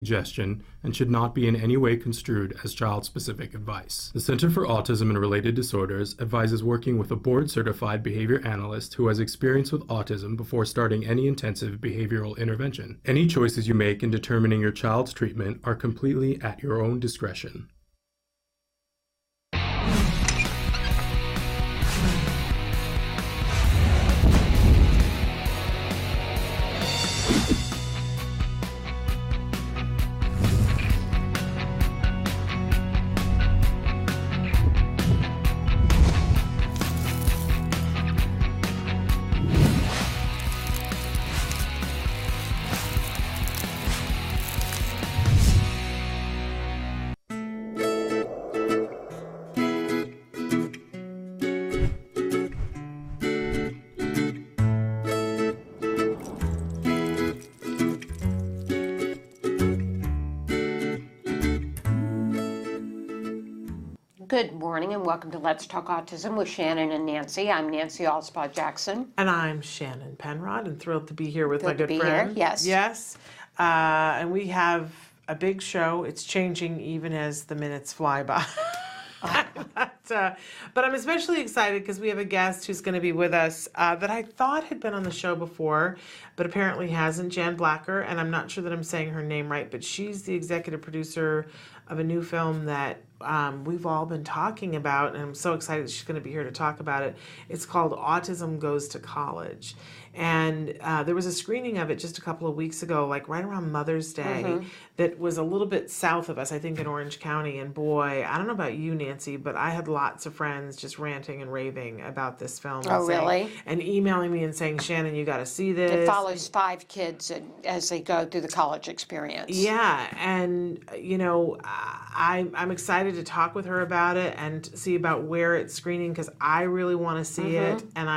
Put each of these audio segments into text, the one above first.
suggestion and should not be in any way construed as child-specific advice. The Center for Autism and Related Disorders advises working with a board-certified behavior analyst who has experience with autism before starting any intensive behavioral intervention. Any choices you make in determining your child's treatment are completely at your own discretion. Good morning and welcome to Let's Talk Autism with Shannon and Nancy. I'm Nancy Alspaugh-Jackson. And I'm Shannon Penrod, and thrilled to be here with my good friend. Yes. Yes. And we have a big show. It's changing even as the minutes fly by. But I'm especially excited because we have a guest who's going to be with us that I thought had been on the show before, but apparently hasn't, Jan Blacher. And I'm not sure that I'm saying her name right, but she's the executive producer of a new film that we've all been talking about, and I'm so excited that she's going to be here to talk about it. It's called Autism Goes to College. And there was a screening of it just a couple of weeks ago, like right around Mother's Day, that was a little bit south of us, I think in Orange County. And boy, I don't know about you, Nancy, but I had lots of friends just ranting and raving about this film. Oh, really? And emailing me and saying, Shannon, you got to see this. It follows 5 kids as they go through the college experience. Yeah, and you know, I'm excited to talk with her about it and see about where it's screening because I really want to see it, and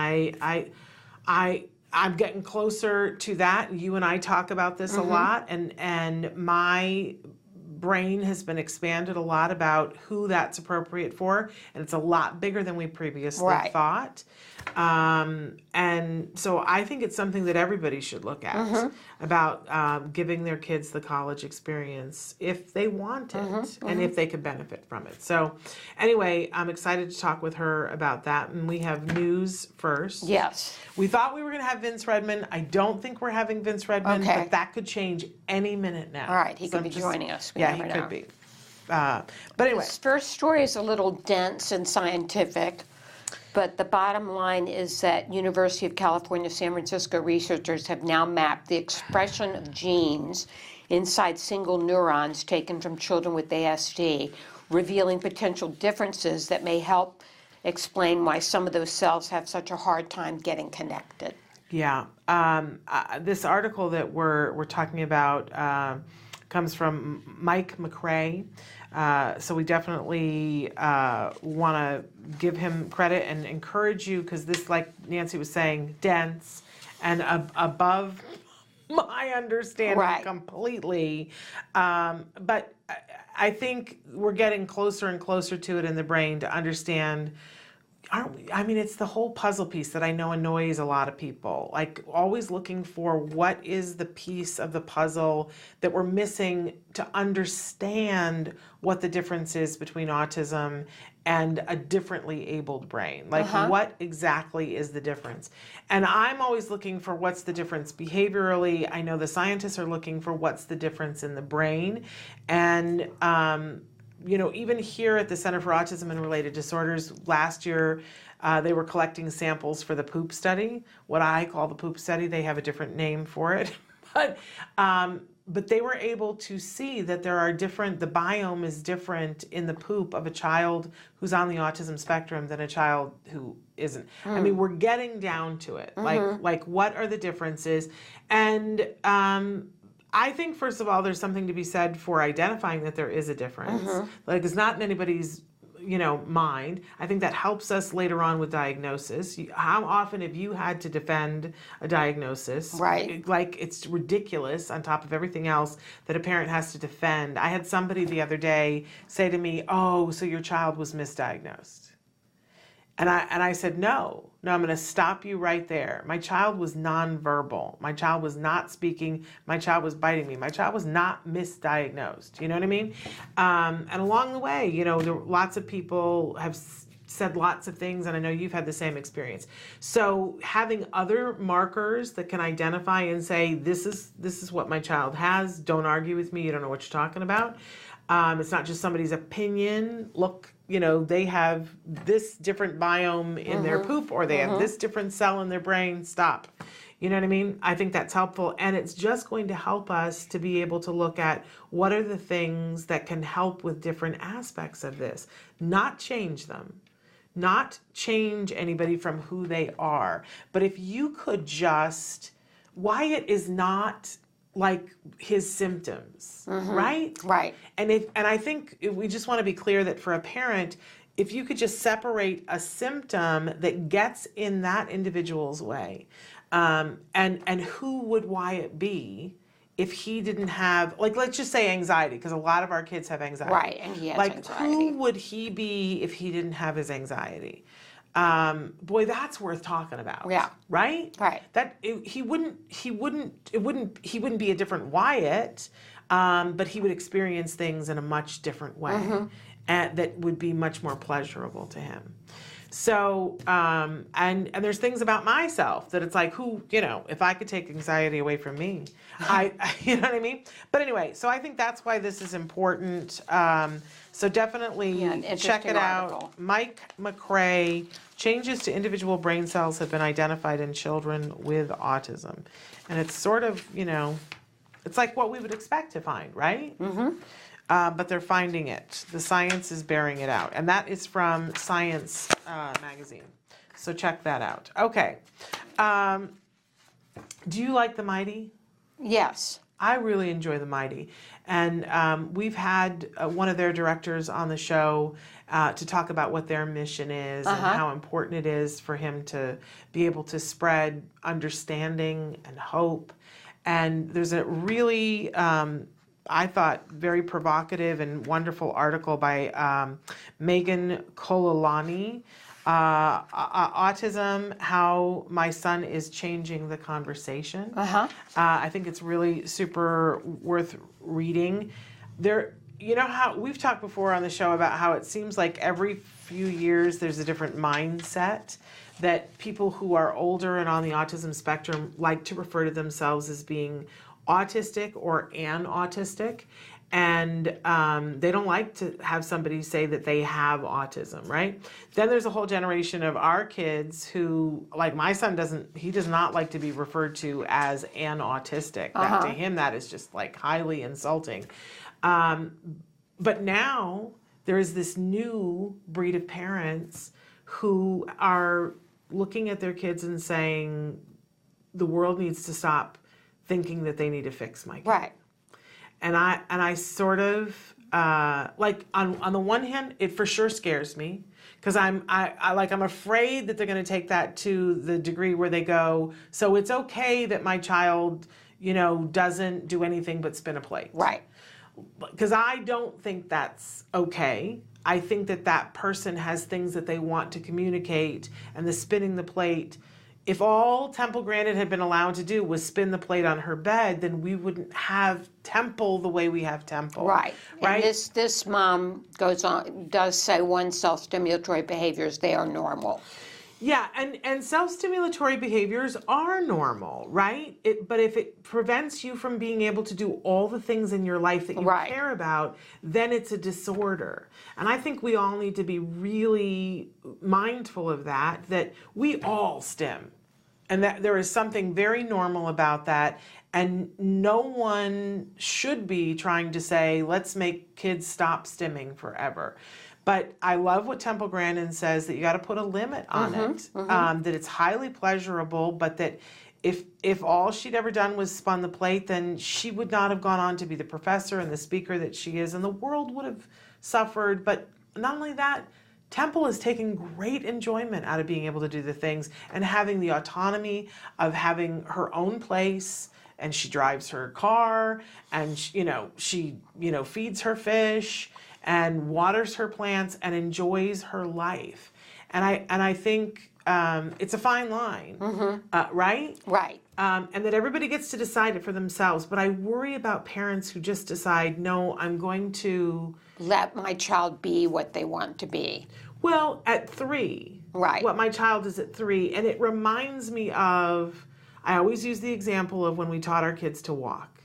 I'm getting closer to that. You and I talk about this a lot, and my brain has been expanded a lot about who that's appropriate for, and it's a lot bigger than we previously thought. And so I think it's something that everybody should look at about giving their kids the college experience if they want it and if they could benefit from it. So anyway, I'm excited to talk with her about that. And we have news first. Yes. We thought we were going to have Vince Redmond. I don't think we're having Vince Redmond, but that could change any minute now. All right, he could be joining us. Yeah, he could be. But anyway. This first story is a little dense and scientific. But the bottom line is that University of California, San Francisco researchers have now mapped the expression of genes inside single neurons taken from children with ASD, revealing potential differences that may help explain why some of those cells have such a hard time getting connected. Yeah. This article that we're talking about comes from Mike McRae. So we definitely want to give him credit and encourage you because this, like Nancy was saying, dense and above my understanding completely. But I think we're getting closer and closer to it in the brain to understand. Aren't we? I mean, it's the whole puzzle piece that I know annoys a lot of people. Like always looking for what is the piece of the puzzle that we're missing to understand what the difference is between autism and a differently abled brain. Like what exactly is the difference? And I'm always looking for what's the difference behaviorally. I know the scientists are looking for what's the difference in the brain. And you know, even here at the Center for Autism and Related Disorders, last year they were collecting samples for the poop study, what I call the poop study. They have a different name for it. But they were able to see that there are the biome is different in the poop of a child who's on the autism spectrum than a child who isn't. I mean, we're getting down to it. Like what are the differences? And I think, first of all, there's something to be said for identifying that there is a difference. Like, it's not in anybody's, mind. I think that helps us later on with diagnosis. How often have you had to defend a diagnosis? Right. Like, it's ridiculous on top of everything else that a parent has to defend. I had somebody the other day say to me, oh, so your child was misdiagnosed. And I said, no, I'm going to stop you right there. My child was nonverbal. My child was not speaking. My child was biting me. My child was not misdiagnosed. You know what I mean? And along the way, lots of people have said lots of things, and I know you've had the same experience. So having other markers that can identify and say, this is what my child has. Don't argue with me. You don't know what you're talking about. It's not just somebody's opinion. Look, they have this different biome in their poop, or they have this different cell in their brain. Stop. You know what I mean? I think that's helpful. And it's just going to help us to be able to look at what are the things that can help with different aspects of this, not change them, not change anybody from who they are. But if you could just, Wyatt is not like his symptoms, right? Right. And I think we just want to be clear that for a parent, if you could just separate a symptom that gets in that individual's way, and who would Wyatt be if he didn't have, like, let's just say anxiety, because a lot of our kids have anxiety. Right, and he has anxiety. Who would he be if he didn't have his anxiety? Boy, that's worth talking about. Yeah. Right? Right. He wouldn't be a different Wyatt, but he would experience things in a much different way, and that would be much more pleasurable to him. So, and there's things about myself that it's like, if I could take anxiety away from me, you know what I mean? But anyway, so I think that's why this is important. So definitely check it out. Mike McCrae, changes to individual brain cells have been identified in children with autism. And it's sort of, it's like what we would expect to find, right? But they're finding it. The science is bearing it out. And that is from Science magazine. So check that out. Okay. Do you like The Mighty? Yes. I really enjoy The Mighty. And we've had one of their directors on the show to talk about what their mission is and how important it is for him to be able to spread understanding and hope. And there's a really, I thought, very provocative and wonderful article by Megan Kolalani, Autism, How My Son is Changing the Conversation. I think it's really super worth reading. How we've talked before on the show about how it seems like every few years there's a different mindset that people who are older and on the autism spectrum like to refer to themselves as being autistic or an autistic, and they don't like to have somebody say that they have autism, right? Then there's a whole generation of our kids who, like my son, does not like to be referred to as an autistic. That, to him, that is just like highly insulting. But now there is this new breed of parents who are looking at their kids and saying, the world needs to stop thinking that they need to fix my kid. Right. And I sort of like on the one hand, it for sure scares me because I'm afraid that they're going to take that to the degree where they go, so it's okay that my child, doesn't do anything but spin a plate. Right. Because I don't think that's okay. I think that person has things that they want to communicate, and the spinning the plate, if all Temple Grandin had been allowed to do was spin the plate on her bed, then we wouldn't have Temple the way we have Temple. Right. And this mom does say when self-stimulatory behaviors, they are normal. Yeah, and self-stimulatory behaviors are normal, right? But if it prevents you from being able to do all the things in your life that you care about, then it's a disorder. And I think we all need to be really mindful of that we all stim. And that there is something very normal about that. And no one should be trying to say, let's make kids stop stimming forever. But I love what Temple Grandin says, that you got to put a limit on it, that it's highly pleasurable, but that if all she'd ever done was spun the plate, then she would not have gone on to be the professor and the speaker that she is, and the world would have suffered. But not only that, Temple is taking great enjoyment out of being able to do the things and having the autonomy of having her own place. And she drives her car, and she feeds her fish and waters her plants and enjoys her life. I think it's a fine line, right? Right. And that everybody gets to decide it for themselves. But I worry about parents who just decide, no, I'm going to Let my child be what they want to be. Well, at 3. Right. What my child is at 3. And it reminds me of, I always use the example of when we taught our kids to walk,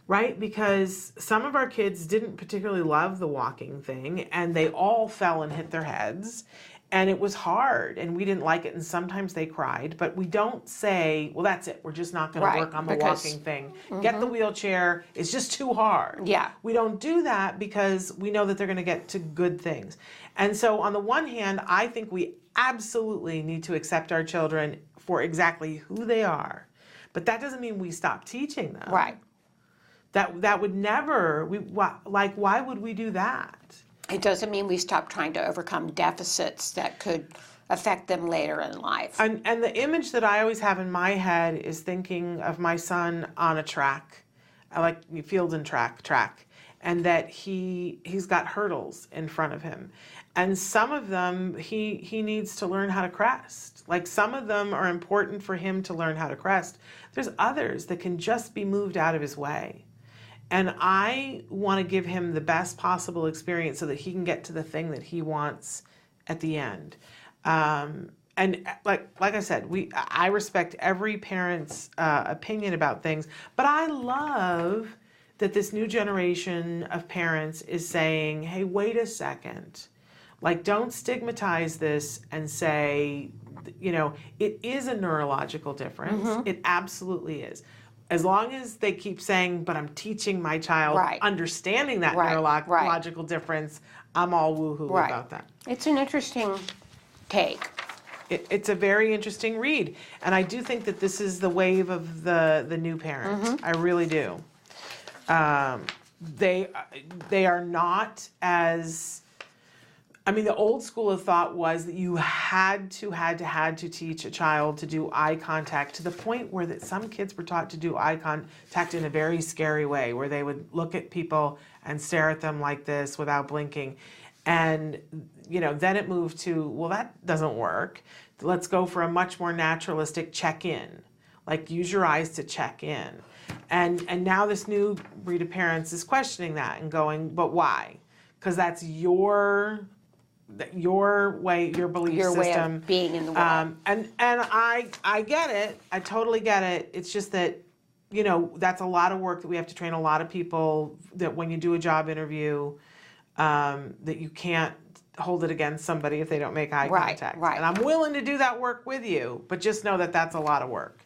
right? Because some of our kids didn't particularly love the walking thing, and they all fell and hit their heads. And it was hard, and we didn't like it, and sometimes they cried. But we don't say, well, that's it. We're just not going to work on the walking thing. Get the wheelchair. It's just too hard. Yeah. We don't do that because we know that they're going to get to good things. And so on the one hand, I think we absolutely need to accept our children for exactly who they are. But that doesn't mean we stop teaching them. Right. That would never, why would we do that? It doesn't mean we stop trying to overcome deficits that could affect them later in life. And the image that I always have in my head is thinking of my son on a track, like field and track, and that he's got hurdles in front of him. And some of them he needs to learn how to crest. Like some of them are important for him to learn how to crest. There's others that can just be moved out of his way. And I want to give him the best possible experience so that he can get to the thing that he wants at the end. And like I said, I respect every parent's opinion about things, but I love that this new generation of parents is saying, hey, wait a second. Like, don't stigmatize this and say, it is a neurological difference. It absolutely is. As long as they keep saying, but I'm teaching my child understanding that neurological difference, I'm all woohoo about that. It's an interesting take. It's a very interesting read. And I do think that this is the wave of the new parent. I really do. They are not as... I mean, the old school of thought was that you had to teach a child to do eye contact to the point where that some kids were taught to do eye contact in a very scary way, where they would look at people and stare at them like this without blinking. And, then it moved to, well, that doesn't work. Let's go for a much more naturalistic check-in, like use your eyes to check in. And now this new breed of parents is questioning that and going, but why? Because that's your way, your belief Your system. way of being in the world. And I get it. I totally get it. It's just that, that's a lot of work that we have to train a lot of people that when you do a job interview, that you can't hold it against somebody if they don't make eye contact. Right. And I'm willing to do that work with you, but just know that that's a lot of work.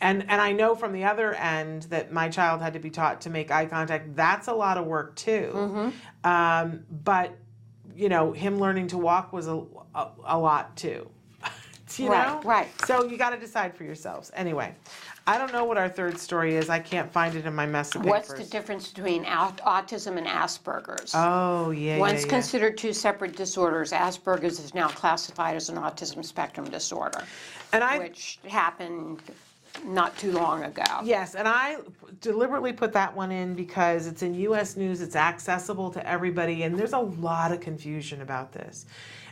And I know from the other end that my child had to be taught to make eye contact. That's a lot of work too. But him learning to walk was a lot too. Right. So you got to decide for yourselves. Anyway, I don't know what our third story is. I can't find it in my mess of papers. What's the difference between autism and Asperger's? Oh, yeah. Once considered two separate disorders, Asperger's is now classified as an autism spectrum disorder, which happened not too long ago. Yes, and I deliberately put that one in because it's in U.S. News, it's accessible to everybody, and there's a lot of confusion about this.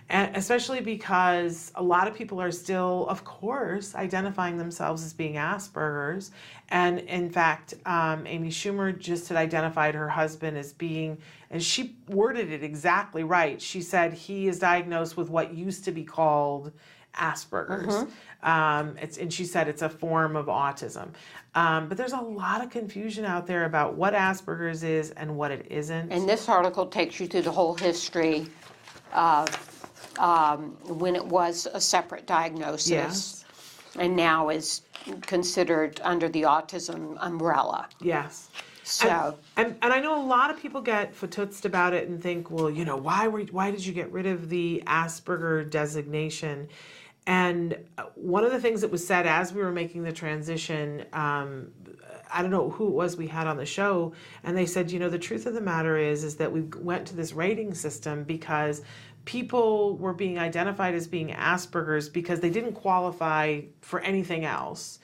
And especially because a lot of people are still, of course, identifying themselves as being Asperger's. And in fact, Amy Schumer just had identified her husband as being, and she worded it exactly right. She said he is diagnosed with what used to be called Asperger's. And she said it's a form of autism. But there's a lot of confusion out there about what Asperger's is and what it isn't. And this article takes you through the whole history of when it was a separate diagnosis and now is considered under the autism umbrella. Yes. So and I know a lot of people get fatoutsed about it and think, well, why did you get rid of the Asperger designation? And one of the things that was said as we were making the transition, I don't know who it was we had on the show, and they said, the truth of the matter is that we went to this rating system because people were being identified as being Asperger's because they didn't qualify for anything else.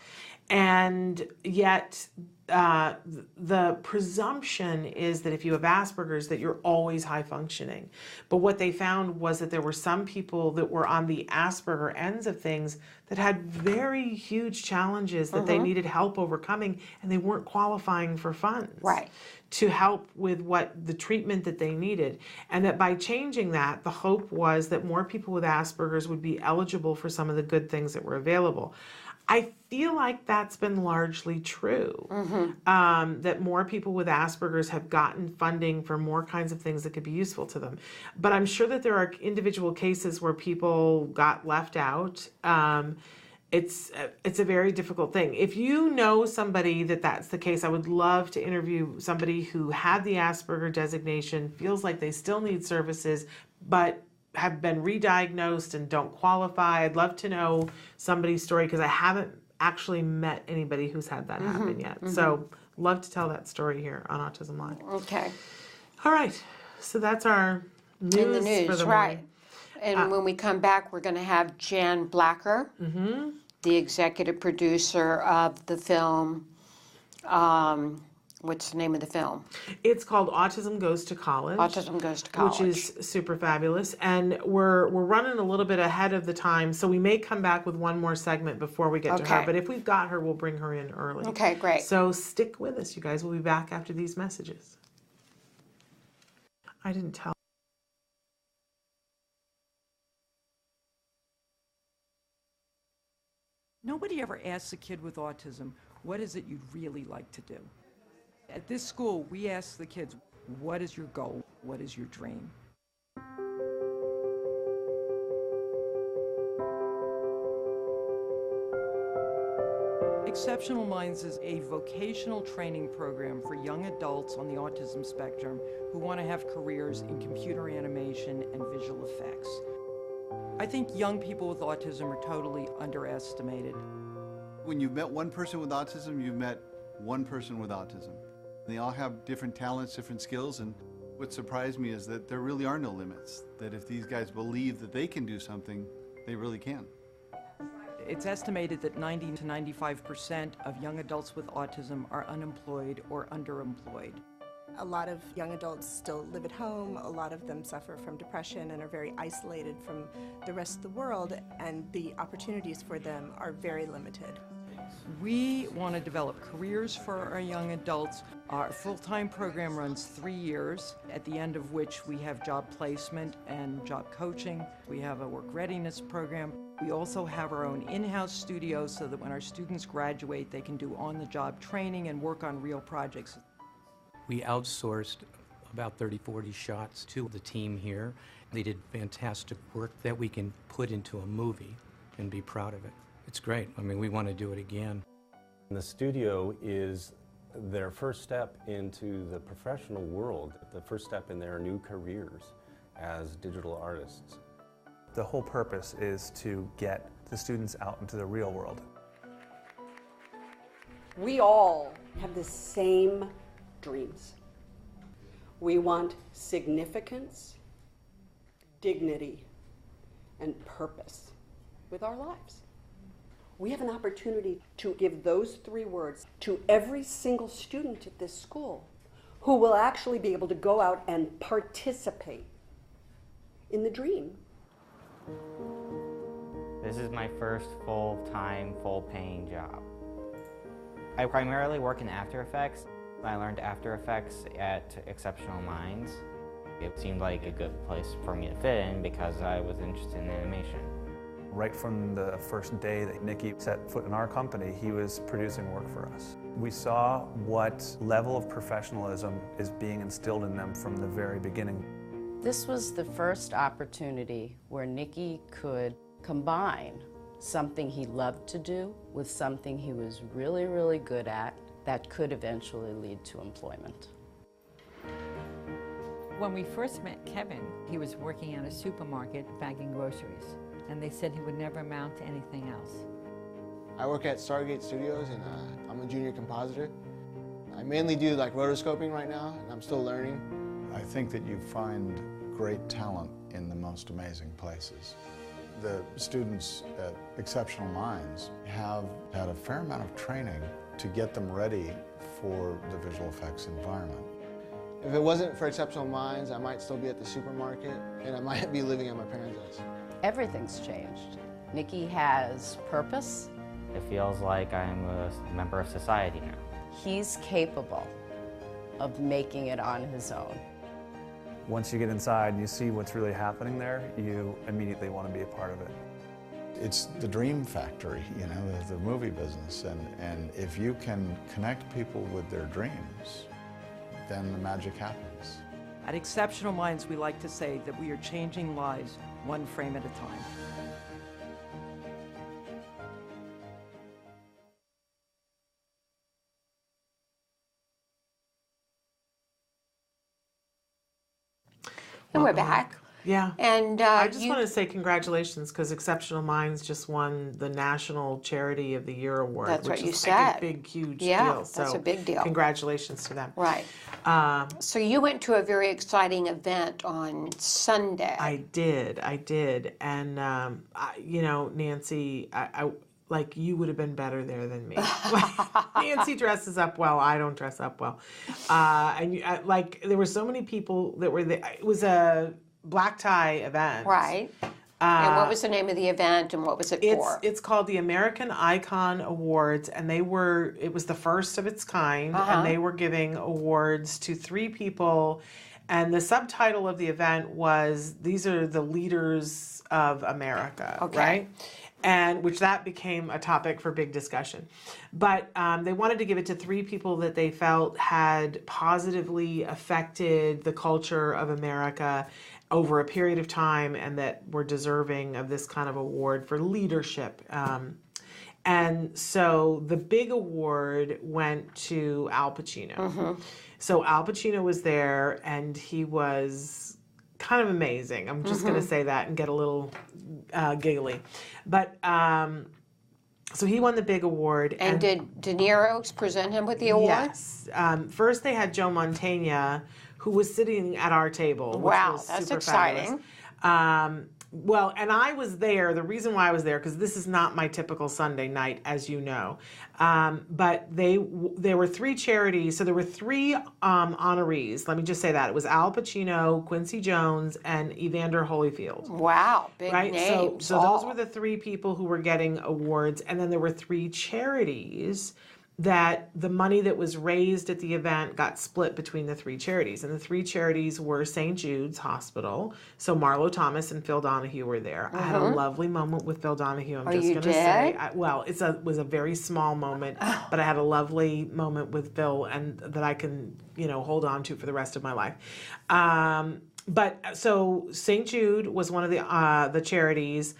And yet the presumption is that if you have Asperger's, that you're always high functioning. But what they found was that there were some people that were on the Asperger ends of things that had very huge challenges that they needed help overcoming, and they weren't qualifying for funds to help with what the treatment that they needed. And that by changing that, the hope was that more people with Asperger's would be eligible for some of the good things that were available. I feel like that's been largely true, that more people with Asperger's have gotten funding for more kinds of things that could be useful to them. But I'm sure that there are individual cases where people got left out. It's a very difficult thing. If you know somebody that's the case, I would love to interview somebody who had the Asperger designation, feels like they still need services, but have been re-diagnosed and don't qualify. I'd love to know somebody's story because I haven't actually met anybody who's had that happen yet. So love to tell that story here on Autism Live. Okay. All right. So that's our news, In the news, for the right. morning. And when we come back, we're going to have Jan Blacher, the executive producer of the film. What's the name of the film? It's called Autism Goes to College. Autism Goes to College. Which is super fabulous. And we're running a little bit ahead of the time, so we may come back with one more segment before we get to her. But if we've got her, we'll bring her in early. Okay, great. So stick with us, you guys. We'll be back after these messages. I didn't tell. Nobody ever asks a kid with autism, what is it you'd really like to do? At this school, we ask the kids, what is your goal? What is your dream? Exceptional Minds is a vocational training program for young adults on the autism spectrum who want to have careers in computer animation and visual effects. I think young people with autism are totally underestimated. When you've met one person with autism, you've met one person with autism. They all have different talents, different skills, and what surprised me is that there really are no limits. That if these guys believe that they can do something, they really can. It's estimated that 90 to 95% of young adults with autism are unemployed or underemployed. A lot of young adults still live at home. A lot of them suffer from depression and are very isolated from the rest of the world, and the opportunities for them are very limited. We want to develop careers for our young adults. Our full-time program runs 3 years, at the end of which we have job placement and job coaching. We have a work readiness program. We also have our own in-house studio so that when our students graduate, they can do on-the-job training and work on real projects. We outsourced about 30, 40 shots to the team here. They did fantastic work that we can put into a movie and be proud of it. It's great. I mean, we want to do it again. The studio is their first step into the professional world, the first step in their new careers as digital artists. The whole purpose is to get the students out into the real world. We all have the same dreams. We want significance, dignity, and purpose with our lives. We have an opportunity to give those 3 words to every single student at this school who will actually be able to go out and participate in the dream. This is my first full-time, full-paying job. I primarily work in After Effects. I learned After Effects at Exceptional Minds. It seemed like a good place for me to fit in because I was interested in animation. Right from the first day that Nicky set foot in our company, he was producing work for us. We saw what level of professionalism is being instilled in them from the very beginning. This was the first opportunity where Nicky could combine something he loved to do with something he was really, really good at that could eventually lead to employment. When we first met Kevin, he was working at a supermarket bagging groceries, and they said he would never amount to anything else. I work at Stargate Studios, and I'm a junior compositor. I mainly do like rotoscoping right now, and I'm still learning. I think that you find great talent in the most amazing places. The students at Exceptional Minds have had a fair amount of training to get them ready for the visual effects environment. If it wasn't for Exceptional Minds, I might still be at the supermarket, and I might be living at my parents' house. Everything's changed. Nicky has purpose. It feels like I'm a member of society now. He's capable of making it on his own. Once you get inside and you see what's really happening there, you immediately want to be a part of it. It's the dream factory, you know, the movie business, and if you can connect people with their dreams, then the magic happens. At Exceptional Minds, we like to say that we are changing lives one frame at a time. And we're back. Yeah. And I just want to say congratulations because Exceptional Minds just won the National Charity of the Year Award. That's which what you is said. like a big, huge deal. So that's a big deal. Congratulations to them. Right. So you went to a very exciting event on Sunday. I did. And, you know, Nancy, I like you would have been better there than me. Nancy dresses up well. I don't dress up well. Like there were so many people that were there. It was a black tie event. Right. And what was the name of the event and what was it for? It's called the American Icon Awards, and it was the first of its kind, and they were giving awards to 3 people, and the subtitle of the event was, these are the leaders of America, right? And which that became a topic for big discussion. But they wanted to give it to 3 people that they felt had positively affected the culture of America over a period of time and that were deserving of this kind of award for leadership. And so the big award went to Al Pacino. So Al Pacino was there and he was kind of amazing. I'm just going to say that and get a little giggly. But so he won the big award. And did De Niro present him with the award? Yes. First they had Joe Mantegna, who was sitting at our table. Which was that's super exciting. Fabulous. Well, and I was there. The reason why I was there, because this is not my typical Sunday night, as you know. But there were 3 charities. So there were 3 honorees. Let me just say that. It was Al Pacino, Quincy Jones, and Evander Holyfield. Wow, big names. So those were the 3 people who were getting awards. And then there were 3 charities that the money that was raised at the event got split between the 3 charities. And the 3 charities were St. Jude's Hospital. So Marlo Thomas and Phil Donahue were there. I had a lovely moment with Phil Donahue, I'm just going to say. It was a very small moment, but I had a lovely moment with Phil and that I can, hold on to for the rest of my life. But so St. Jude was one of the charities.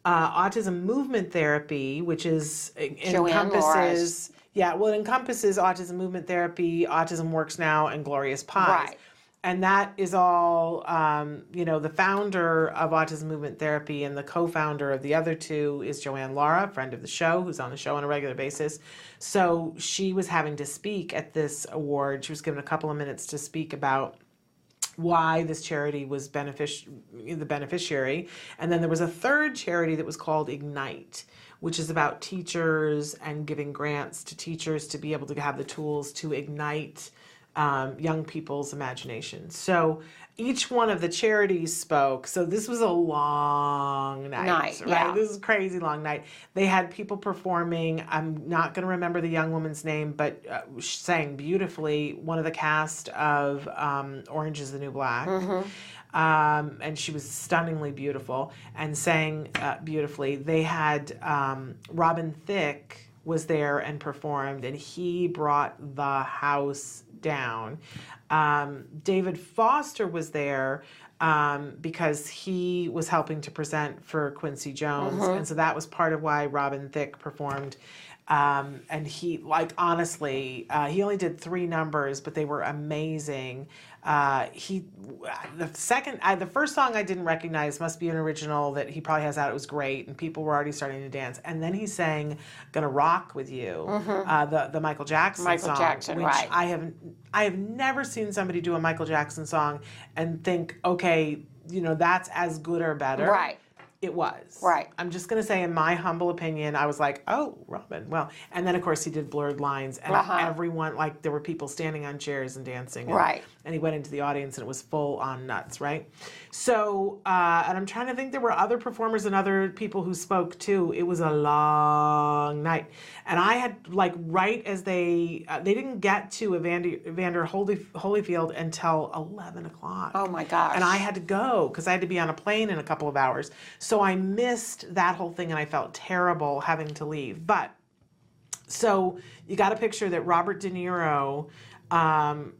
Autism Movement Therapy, which encompasses... Yeah, well, it encompasses Autism Movement Therapy, Autism Works Now, and Glorious Pies. Right. And that is all, the founder of Autism Movement Therapy and the co-founder of the other 2 is Joanne Lara, friend of the show, who's on the show on a regular basis. So she was having to speak at this award. She was given a couple of minutes to speak about why this charity was the beneficiary. And then there was a 3rd charity that was called Ignite, which is about teachers and giving grants to teachers to be able to have the tools to ignite young people's imagination. So each one of the charities spoke. So this was a long night, right? Yeah. This is a crazy long night. They had people performing. I'm not going to remember the young woman's name, but sang beautifully. One of the cast of Orange is the New Black. And she was stunningly beautiful and sang beautifully. They had Robin Thicke was there and performed, and he brought the house down. David Foster was there because he was helping to present for Quincy Jones, and so that was part of why Robin Thicke performed. And he, honestly, he only did 3 numbers, but they were amazing. The first song I didn't recognize, must be an original that he probably has out. It was great, and people were already starting to dance. And then he sang "Gonna Rock with You," the Michael Jackson song, which I have never seen somebody do a Michael Jackson song and think, okay, that's as good or better. Right. It was. Right. I'm just going to say, in my humble opinion, I was like, oh, Robin, well. And then, of course, he did Blurred Lines. And everyone, like, there were people standing on chairs and dancing. And, right. And he went into the audience, and it was full on nuts, right? So, and I'm trying to think, there were other performers and other people who spoke, too. It was a long night. And I had, like, right as they didn't get to Evander Holyfield until 11 o'clock. Oh, my gosh. And I had to go because I had to be on a plane in a couple of hours. So I missed that whole thing, and I felt terrible having to leave. But, so you got a picture that Robert De Niro,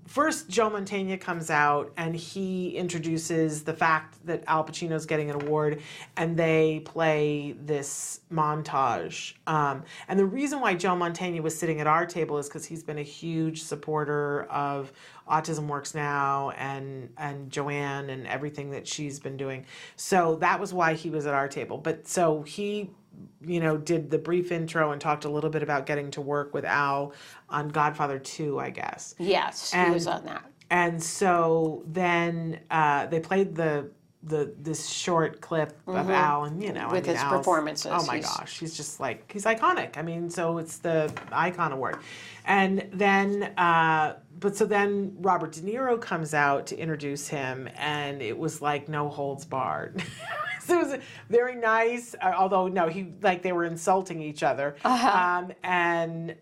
first Joe Mantegna comes out, and he introduces the fact that Al Pacino's getting an award, and they play this montage. And the reason why Joe Mantegna was sitting at our table is because he's been a huge supporter of Autism Works Now and Joanne and everything that she's been doing. So that was why he was at our table. But so he, did the brief intro and talked a little bit about getting to work with Al on Godfather 2, I guess. Yes, he was on that. And so then they played this short clip of Al, and with his performances. Oh my gosh, he's just like, he's iconic. I mean, so it's the Icon Award. And then, so then Robert De Niro comes out to introduce him, and it was like no holds barred. So it was very nice, although no, they were insulting each other. And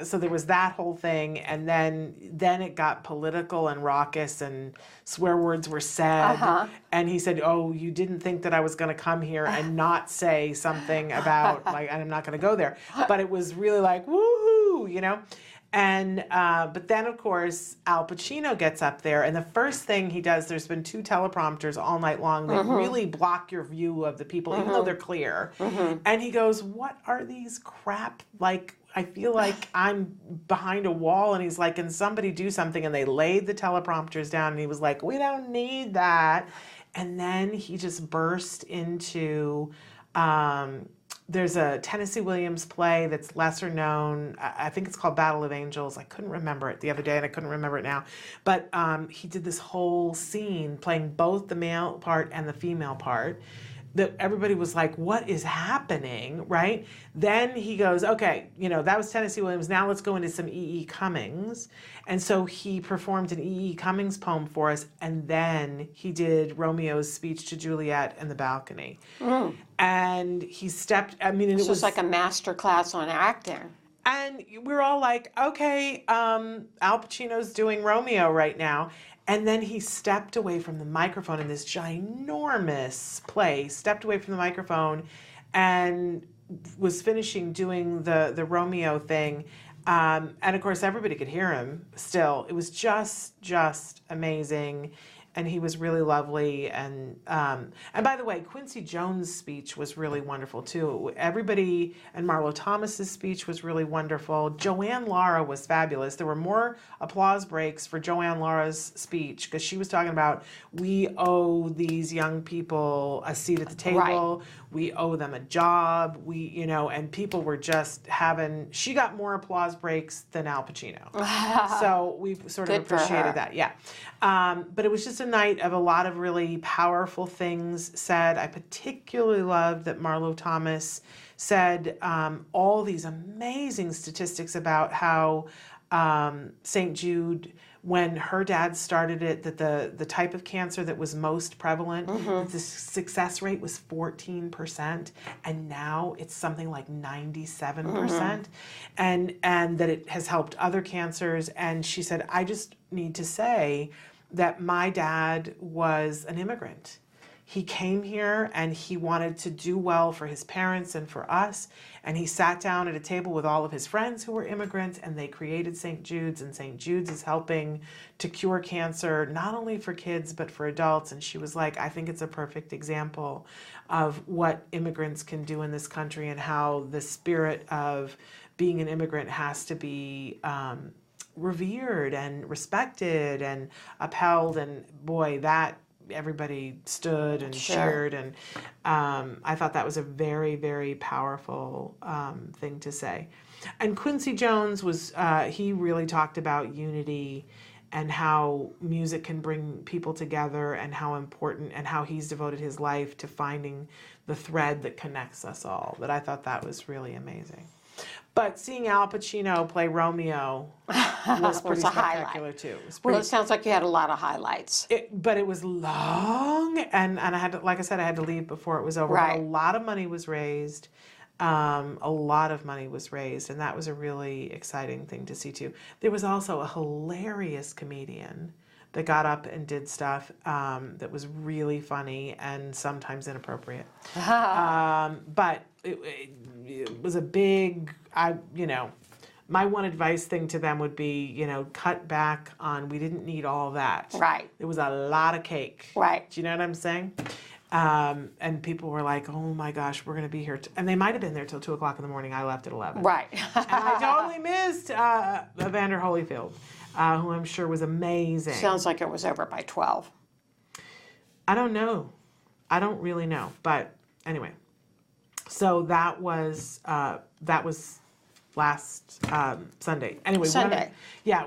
so there was that whole thing, and then it got political and raucous, and swear words were said. And he said, "Oh, you didn't think that I was going to come here and not say something about and I'm not going to go there." But it was really like woohoo, And but then, of course, Al Pacino gets up there, and the first thing he does, there's been 2 teleprompters all night long that really block your view of the people, even though they're clear. And he goes, "What are these crap, I feel like I'm behind a wall," and he's like, "Can somebody do something?" And they laid the teleprompters down, and he was like, "We don't need that." And then he just burst into... there's a Tennessee Williams play that's lesser known. I think it's called Battle of Angels. I couldn't remember it the other day, and I couldn't remember it now. But he did this whole scene playing both the male part and the female part. That everybody was like, "What is happening?" Right? Then he goes, "Okay, that was Tennessee Williams. Now let's go into some E.E. Cummings." And so he performed an E.E. Cummings poem for us, and then he did Romeo's speech to Juliet in the balcony. And he stepped, it was like a master class on acting. And we're all like, okay, Al Pacino's doing Romeo right now. And then he stepped away from the microphone in this ginormous play, stepped away from the microphone and was finishing doing the Romeo thing. And of course, everybody could hear him still. It was just amazing. And he was really lovely. And by the way, Quincy Jones' speech was really wonderful too. Everybody, and Marlo Thomas's speech was really wonderful. Joanne Lara was fabulous. There were more applause breaks for Joanne Lara's speech because she was talking about, we owe these young people a seat at the table. Right. We owe them a job. And people were just she got more applause breaks than Al Pacino. So we sort of appreciated that. Yeah. But it was just a night of a lot of really powerful things said. I particularly loved that Marlo Thomas said all these amazing statistics about how St. Jude, when her dad started it, that the type of cancer that was most prevalent, the success rate was 14%, and now it's something like 97%, and that it has helped other cancers. And she said, "I just need to say that my dad was an immigrant. He came here and he wanted to do well for his parents and for us. And he sat down at a table with all of his friends who were immigrants, and they created St. Jude's. And St. Jude's is helping to cure cancer, not only for kids, but for adults." And she was like, "I think it's a perfect example of what immigrants can do in this country and how the spirit of being an immigrant has to be revered and respected and upheld." And boy, that everybody stood and cheered, and I thought that was a very, very powerful thing to say. And Quincy Jones was he really talked about unity and how music can bring people together, and how important, and how he's devoted his life to finding the thread that connects us all. But I thought that was really amazing. But seeing Al Pacino play Romeo was pretty spectacular too. Well, it sounds like you had a lot of highlights. But it was long, and I had to, like I said, I had to leave before it was over. Right. But a lot of money was raised. A lot of money was raised, and that was a really exciting thing to see too. There was also a hilarious comedian that got up and did stuff that was really funny and sometimes inappropriate. But it was a big, my one advice thing to them would be, cut back on, we didn't need all that. Right. There was a lot of cake. Right. Do you know what I'm saying? And people were like, oh my gosh, we're going to be here. And they might have been there till 2 o'clock in the morning. I left at 11. Right. And I totally missed Evander Holyfield, who I'm sure was amazing. Sounds like it was over by 12. I don't know. I don't really know. But anyway, so that was last Sunday. Anyway, Sunday.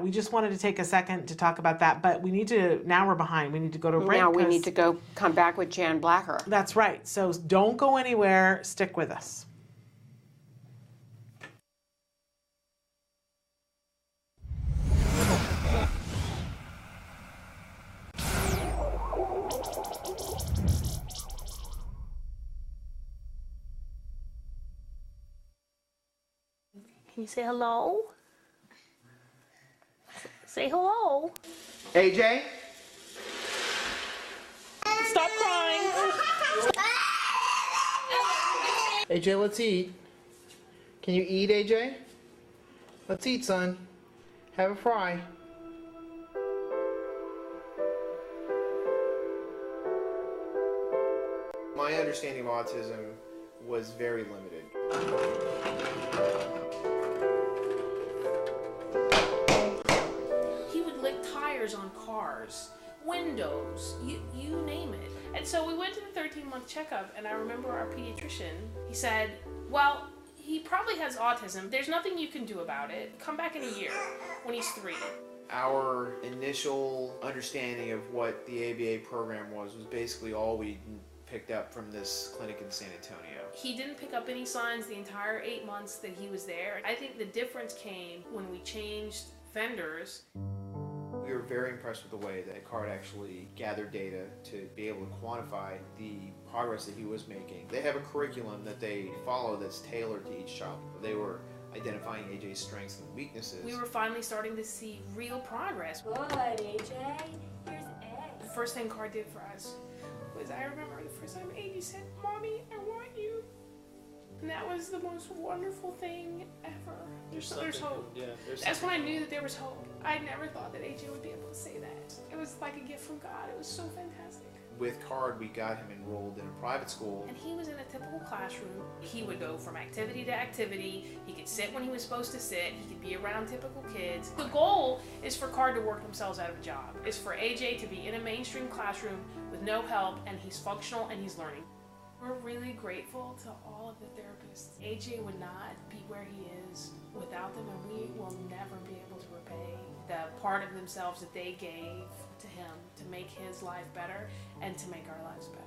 We just wanted to take a second to talk about that, but now we're behind. We need to go to a break. Now we need to come back with Jan Blacher. That's right. So don't go anywhere. Stick with us. Can you say hello? Say hello. AJ? Stop crying. AJ, let's eat. Can you eat, AJ? Let's eat, son. Have a fry. My understanding of autism was very limited. He would lick tires on cars, windows, you name it. And so we went to the 13-month checkup, and I remember our pediatrician, he said, well, he probably has autism. There's nothing you can do about it. Come back in a year when he's 3. Our initial understanding of what the ABA program was basically all we picked up from this clinic in San Antonio. He didn't pick up any signs the entire 8 months that he was there. I think the difference came when we changed vendors. We were very impressed with the way that CARD actually gathered data to be able to quantify the progress that he was making. They have a curriculum that they follow that's tailored to each child. They were identifying AJ's strengths and weaknesses. We were finally starting to see real progress. Good, AJ. Here's eggs. The first thing CARD did for us was, I remember the first time AJ said, "Mommy, I want you." And that was the most wonderful thing ever. There's hope. Yeah, That's when I knew that there was hope. I never thought that AJ would be able to say that. It was like a gift from God. It was so fantastic. With CARD, we got him enrolled in a private school. And he was in a typical classroom. He would go from activity to activity. He could sit when he was supposed to sit. He could be around typical kids. The goal is for CARD to work themselves out of a job. It's for AJ to be in a mainstream classroom with no help, and he's functional and he's learning. We're really grateful to all of the therapists. AJ would not be where he is without them, and we will never be able to repay the part of themselves that they gave to him to make his life better and to make our lives better.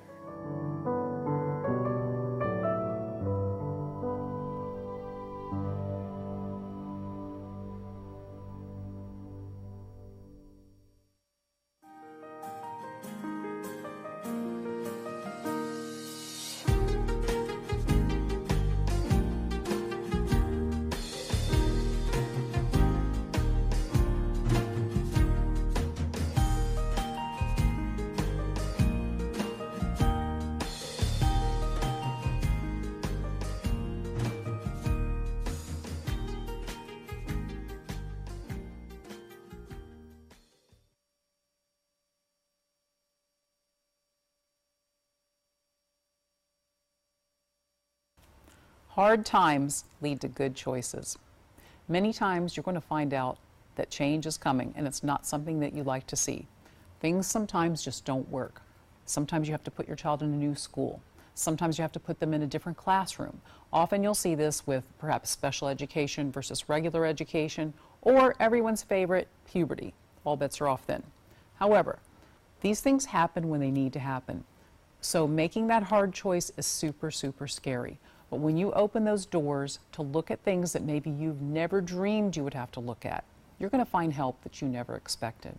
Hard times lead to good choices. Many times you're going to find out that change is coming and it's not something that you like to see. Things sometimes just don't work. Sometimes you have to put your child in a new school. Sometimes you have to put them in a different classroom. Often you'll see this with perhaps special education versus regular education, or everyone's favorite, puberty. all bets are off then. However, these things happen when they need to happen. So making that hard choice is super, super scary. But when you open those doors to look at things that maybe you've never dreamed you would have to look at, you're going to find help that you never expected.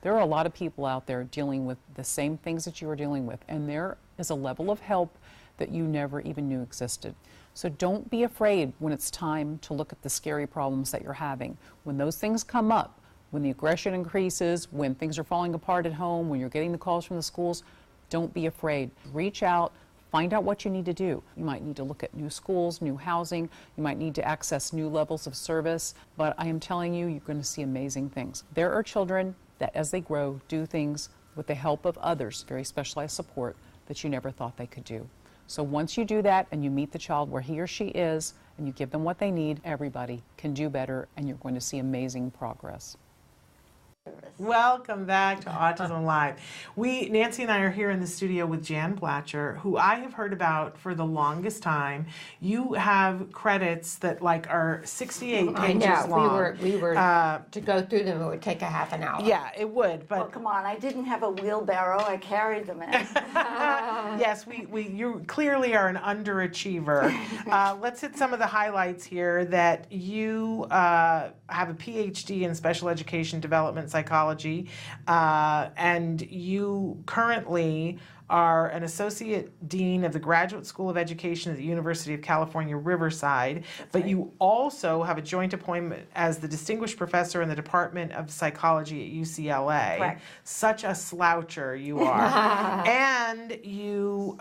There are a lot of people out there dealing with the same things that you are dealing with, and there is a level of help that you never even knew existed. So don't be afraid when it's time to look at the scary problems that you're having. When those things come up, when the aggression increases, when things are falling apart at home, when you're getting the calls from the schools, don't be afraid. Reach out, find out what you need to do. You might need to look at new schools, new housing, you might need to access new levels of service, but I am telling you, you're going to see amazing things. There are children that as they grow do things with the help of others, very specialized support, that you never thought they could do. So once you do that and you meet the child where he or she is and you give them what they need, everybody can do better and you're going to see amazing progress. Welcome back to Autism Live. Nancy and I are here in the studio with Jan Blacher, who I have heard about for the longest time. You have credits that are 68 pages long. We were to go through them, it would take a half an hour. Yeah, it would. But well, come on, I didn't have a wheelbarrow. I carried them in. Yes, you clearly are an underachiever. Let's hit some of the highlights here. That you have a PhD in special education development psychology, and you currently are an associate dean of the Graduate School of Education at the University of California, Riverside, but you also have a joint appointment as the distinguished professor in the Department of Psychology at UCLA. Correct. Such a sloucher you are. And you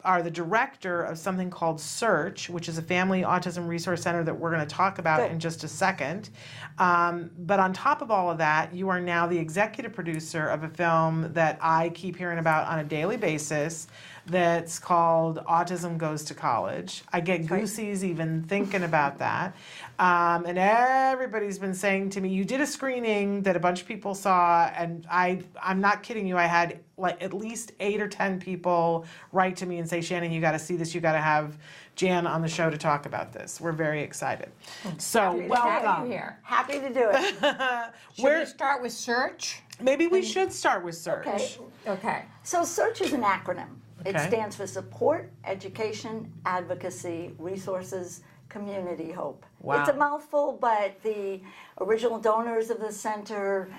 are the director of something called Search, which is a family autism resource center that we're going to talk about in just a second. But on top of all of that, you are now the executive producer of a film that I keep hearing about on a daily basis that's called Autism Goes to College. I get goosies even thinking about that. And everybody's been saying to me, you did a screening that a bunch of people saw, and I'm not kidding you, I had at least 8 or 10 people write to me and say, Shannon, you got to see this, you got to have Jan on the show to talk about this. We're very excited. So welcome. Happy to do it. Should we start with Search? Maybe we should start with Search. Okay. So Search is an acronym. It Okay. stands for Support, Education, Advocacy, Resources, Community Hope. Wow. It's a mouthful, but the original donors of the center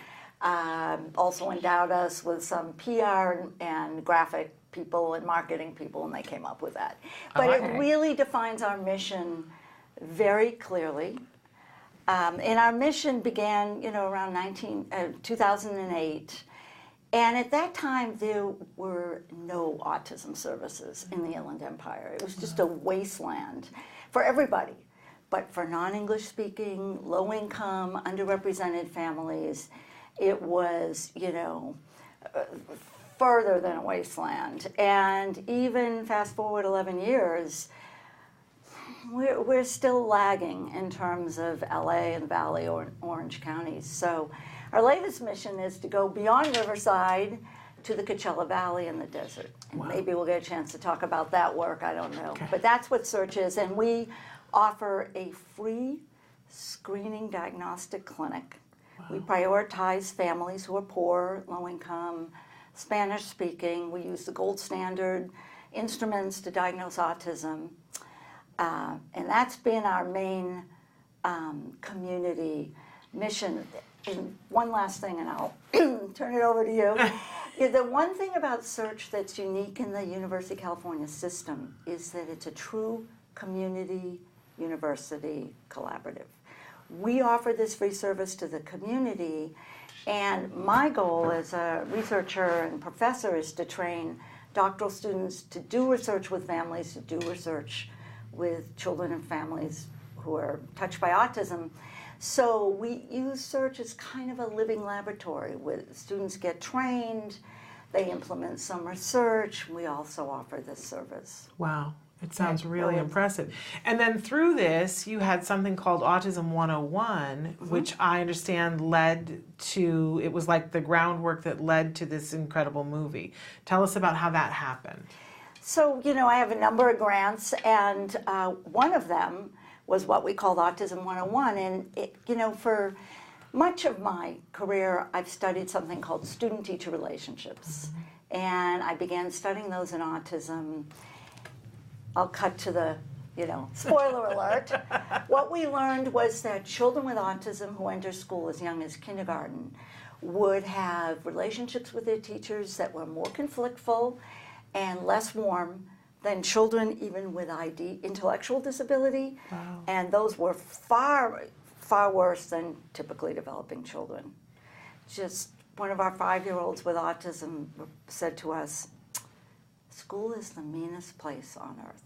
also endowed us with some PR and graphic people and marketing people, and they came up with that. But it really defines our mission very clearly. And our mission began, around 2008. And at that time, there were no autism services in the Inland Empire. It was just a wasteland for everybody. But for non-English speaking, low-income, underrepresented families, it was, further than a wasteland. And even fast forward 11 years, we're still lagging in terms of LA and Valley or Orange counties. So our latest mission is to go beyond Riverside to the Coachella Valley and the desert. And maybe we'll get a chance to talk about that work, I don't know. But that's what Search is, and we offer a free screening diagnostic clinic. We prioritize families who are poor, low income, Spanish speaking. We use the gold standard instruments to diagnose autism. And that's been our main community mission. And one last thing, and I'll turn it over to you. The one thing about Search that's unique in the University of California system is that it's a true community university collaborative. We offer this free service to the community, and my goal as a researcher and professor is to train doctoral students to do research with families, to do research with children and families who are touched by autism. So we use Search as kind of a living laboratory where students get trained, they implement some research. We also offer this service. Wow, it sounds really impressive. And then through this, you had something called Autism 101, which I understand it was like the groundwork that led to this incredible movie. Tell us about how that happened. So, I have a number of grants, and one of them was what we called Autism 101. And, for much of my career, I've studied something called student-teacher relationships. And I began studying those in autism. I'll cut to the, spoiler alert. What we learned was that children with autism who enter school as young as kindergarten would have relationships with their teachers that were more conflictful and less warm than children even with intellectual disability. Wow. And those were far, far worse than typically developing children. Just one of our 5-year-olds with autism said to us, school is the meanest place on earth.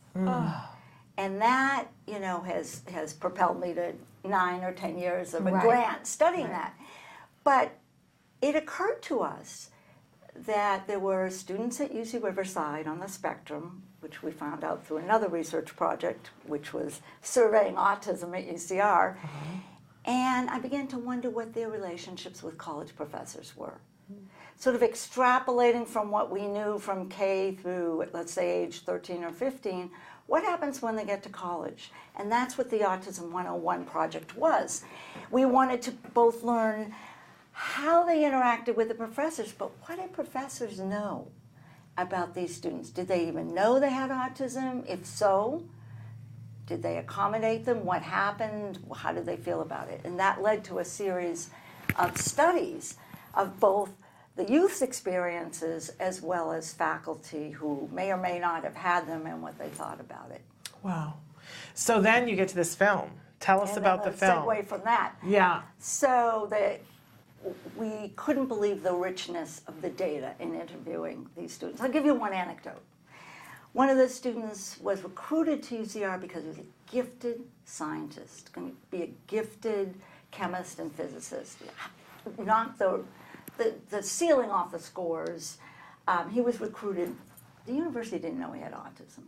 And that, has propelled me to 9 or 10 years of a grant studying that. But it occurred to us that there were students at UC Riverside on the spectrum, which we found out through another research project, which was surveying autism at UCR. And I began to wonder what their relationships with college professors were. Sort of extrapolating from what we knew from K through, let's say, age 13 or 15, what happens when they get to college? And that's what the Autism 101 project was. We wanted to both learn how they interacted with the professors, but what did professors know about these students? Did they even know they had autism? If so, did they accommodate them? What happened? How did they feel about it? And that led to a series of studies of both the youth's experiences as well as faculty who may or may not have had them and what they thought about it. Wow. So then you get to this film. Tell us about the film. Segue from that. Yeah. So we couldn't believe the richness of the data in interviewing these students. I'll give you one anecdote. One of the students was recruited to UCR because he was a gifted scientist, going to be a gifted chemist and physicist. Knocked the ceiling off the scores. He was recruited. The university didn't know he had autism.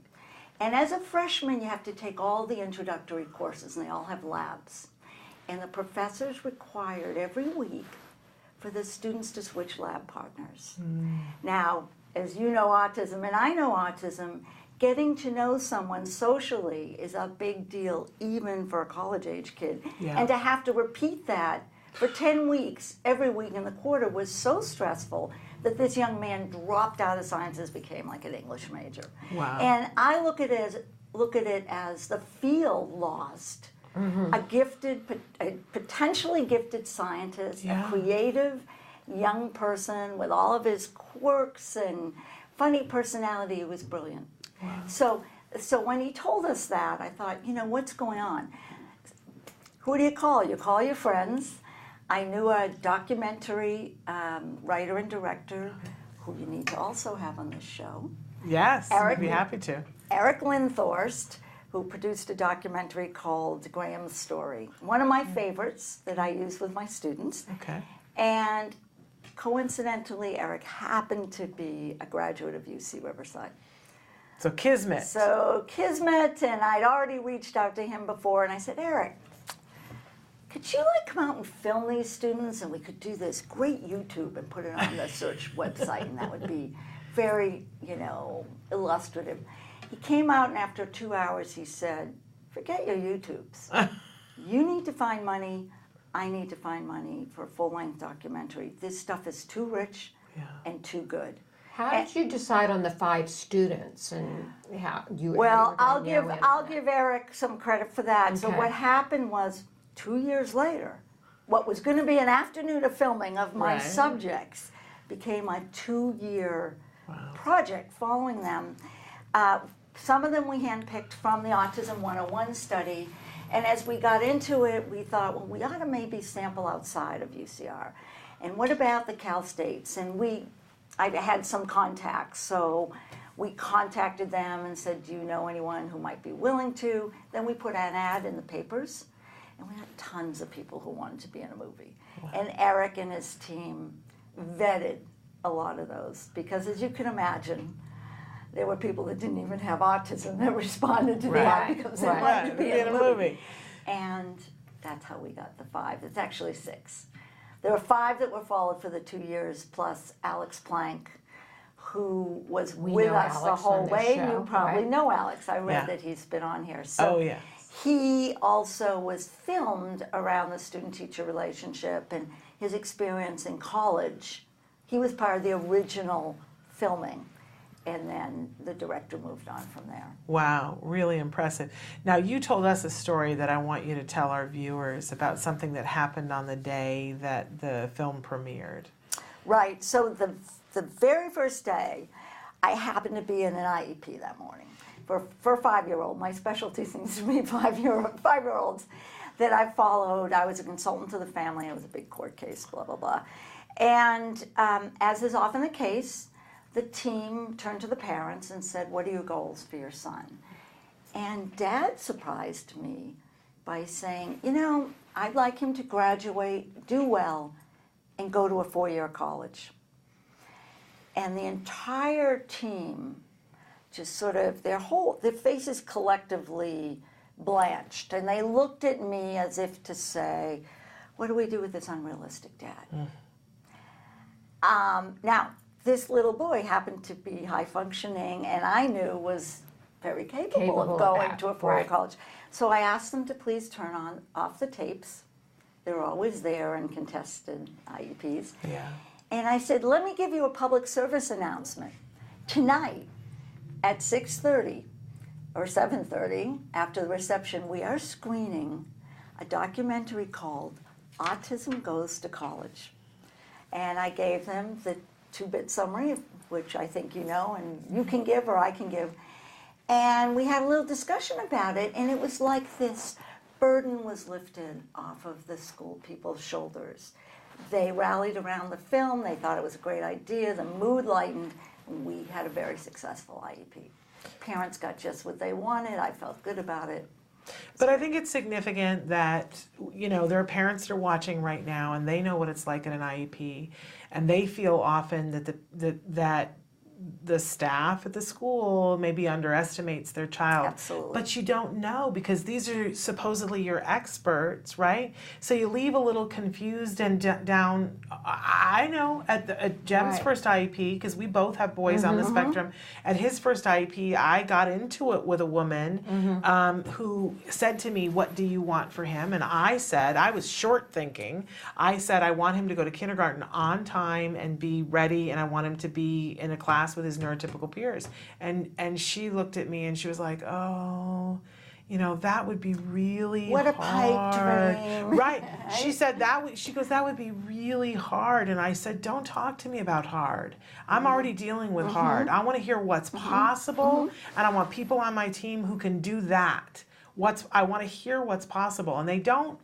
And as a freshman, you have to take all the introductory courses, and they all have labs. And the professors required every week for the students to switch lab partners. Now, as you know autism, and I know autism, getting to know someone socially is a big deal, even for a college-age kid. Yeah. And to have to repeat that for 10 weeks, every week in the quarter, was so stressful that this young man dropped out of sciences, became like an English major. Wow. And I look at it as the field lost a potentially gifted scientist, a creative young person with all of his quirks and funny personality who was brilliant. Wow. So when he told us that, I thought, what's going on? Who do you call? You call your friends. I knew a documentary writer and director who you need to also have on this show. Yes, I'd be happy to. Eric Linthorst, who produced a documentary called Graham's Story. One of my favorites that I use with my students. Okay. And coincidentally, Eric happened to be a graduate of UC Riverside. So Kismet. So Kismet, and I'd already reached out to him before, and I said, Eric, could you come out and film these students, and we could do this great YouTube and put it on the search website, and that would be very, illustrative. He came out, and after 2 hours, he said, forget your YouTubes. You need to find money. I need to find money for a full-length documentary. This stuff is too rich and too good. How did you decide on the 5 students and how you? Well, I'll give Eric some credit for that. Okay. So what happened was 2 years later, what was going to be an afternoon of filming of my subjects became a 2-year project following them. Some of them we handpicked from the Autism 101 study. And as we got into it, we thought, well, we ought to maybe sample outside of UCR. And what about the Cal States? And I had some contacts, so we contacted them and said, do you know anyone who might be willing to? Then we put an ad in the papers, and we had tons of people who wanted to be in a movie. Wow. And Eric and his team vetted a lot of those, because as you can imagine, there were people that didn't even have autism that responded to the ad because they wanted to be in a movie. And that's how we got the 5. It's actually 6. There were 5 that were followed for the 2 years, plus Alex Plank, who was with us the whole way. You probably know Alex. I read that he's been on here. So he also was filmed around the student-teacher relationship and his experience in college. He was part of the original filming, and then the director moved on from there. Wow, really impressive. Now, you told us a story that I want you to tell our viewers about something that happened on the day that the film premiered. Right, so the very first day, I happened to be in an IEP that morning for a 5-year-old. My specialty seems to be 5-year-olds that I followed. I was a consultant to the family. It was a big court case, blah, blah, blah. And as is often the case, the team turned to the parents and said, what are your goals for your son? And Dad surprised me by saying, you know, I'd like him to graduate, do well, and go to a 4-year college. And the entire team just sort of, their faces collectively blanched. And they looked at me as if to say, what do we do with this unrealistic dad? Now, this little boy happened to be high functioning, and I knew was very capable of going to a 4-year college. So I asked them to please turn off the tapes. They're always there in contested IEPs. Yeah. And I said, let me give you a public service announcement. Tonight at 6:30 or 7:30, after the reception, we are screening a documentary called Autism Goes to College. And I gave them the 2-bit summary, which I think you know, and you can give or I can give. And we had a little discussion about it, and it was like this burden was lifted off of the school people's shoulders. They rallied around the film. They thought it was a great idea. The mood lightened. We had a very successful IEP. Parents got just what they wanted. I felt good about it. But I think it's significant that, you know, there are parents that are watching right now and they know what it's like in an IEP, and they feel often that the staff at the school maybe underestimates their child. Absolutely. But you don't know, because these are supposedly your experts, right? So you leave a little confused and down. I know at Jem's first IEP, because we both have boys on the spectrum, at his first IEP, I got into it with a woman who said to me, what do you want for him? And I said, I was short thinking. I said, I want him to go to kindergarten on time and be ready, and I want him to be in a class with his neurotypical peers. And she looked at me and she was like, oh, you know, that would be really what hard. What a pipe dream. Right. She said she goes, that would be really hard. And I said, don't talk to me about hard. I'm already dealing with hard. I want to hear what's possible, and I want people on my team who can do that. I want to hear what's possible. And they don't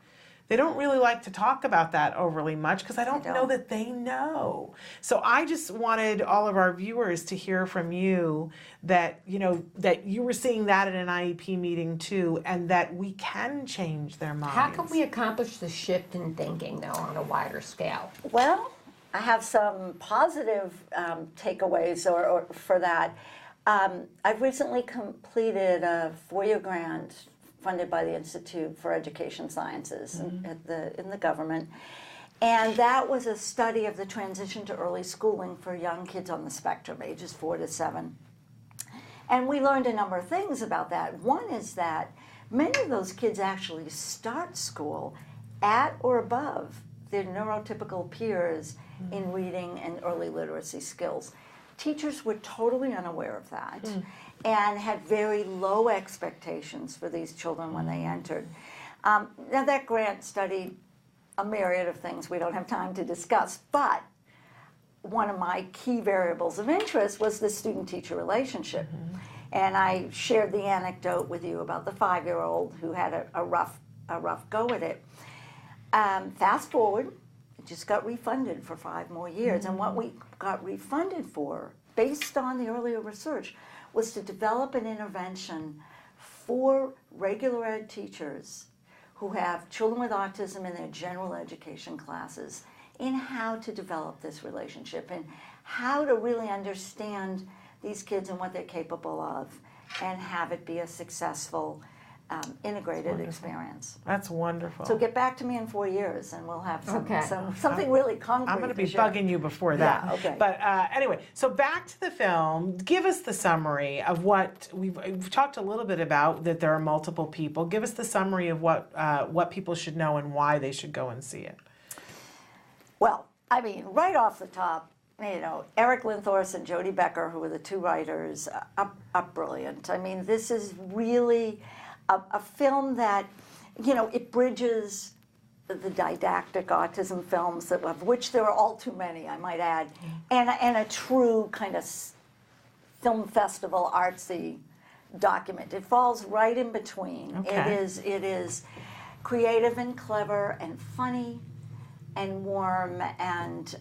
really like to talk about that overly much, because I don't know that they know. So I just wanted all of our viewers to hear from you that, you know, that you were seeing that at an IEP meeting too, and that we can change their minds. How can we accomplish the shift in thinking, though, on a wider scale? Well, I have some positive takeaways or for that. I've recently completed a 4-year grant funded by the Institute for Education Sciences in the government. And that was a study of the transition to early schooling for young kids on the spectrum, ages 4 to 7. And we learned a number of things about that. One is that many of those kids actually start school at or above their neurotypical peers in reading and early literacy skills. Teachers were totally unaware of that and had very low expectations for these children when they entered. Now, that grant studied a myriad of things we don't have time to discuss, but one of my key variables of interest was the student-teacher relationship. And I shared the anecdote with you about the 5-year-old who had a rough go at it. Fast forward, it just got refunded for 5 more years. And what we got refunded for, based on the earlier research, was to develop an intervention for regular ed teachers who have children with autism in their general education classes in how to develop this relationship and how to really understand these kids and what they're capable of and have it be a successful integrated experience. That's wonderful. So get back to me in 4 years, and we'll have Okay. something really concrete. I'm going to be to share. bugging you before that. Yeah, okay. But anyway, so back to the film. Give us the summary of what we've talked a little bit about, that there are multiple people. Give us the summary of what people should know and why they should go and see it. Well, I mean, right off the top, you know, Eric Linthorst and Jodie Becker, who are the two writers, are brilliant. I mean, this is really a film that, you know, it bridges the didactic autism films, of which there are all too many, I might add, and a true kind of film festival artsy document. It falls right in between. Okay. It is creative and clever and funny and warm, and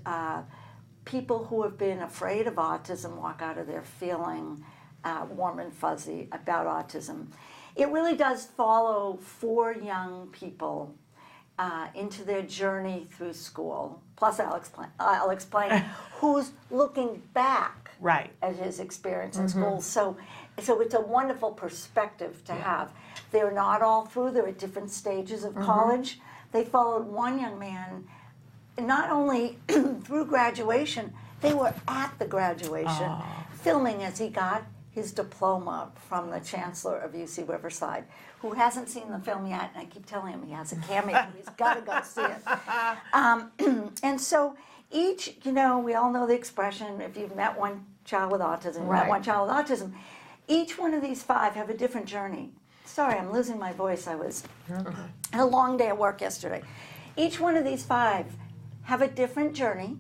people who have been afraid of autism walk out of there feeling warm and fuzzy about autism. It really does follow 4 young people into their journey through school. Plus, I'll explain who's looking back at his experience in school. So it's a wonderful perspective to have. They're not all through. They're at different stages of college. They followed one young man not only through graduation, they were at the graduation, filming as he got his diploma from the chancellor of UC Riverside, who hasn't seen the film yet, and I keep telling him he has a cameo. He's got to go see it. And so each, you know, we all know the expression, if you've met one child with autism, met one child with autism, each one of these 5 have a different journey. Sorry, I'm losing my voice. I was had a long day at work yesterday. Each one of these 5 have a different journey,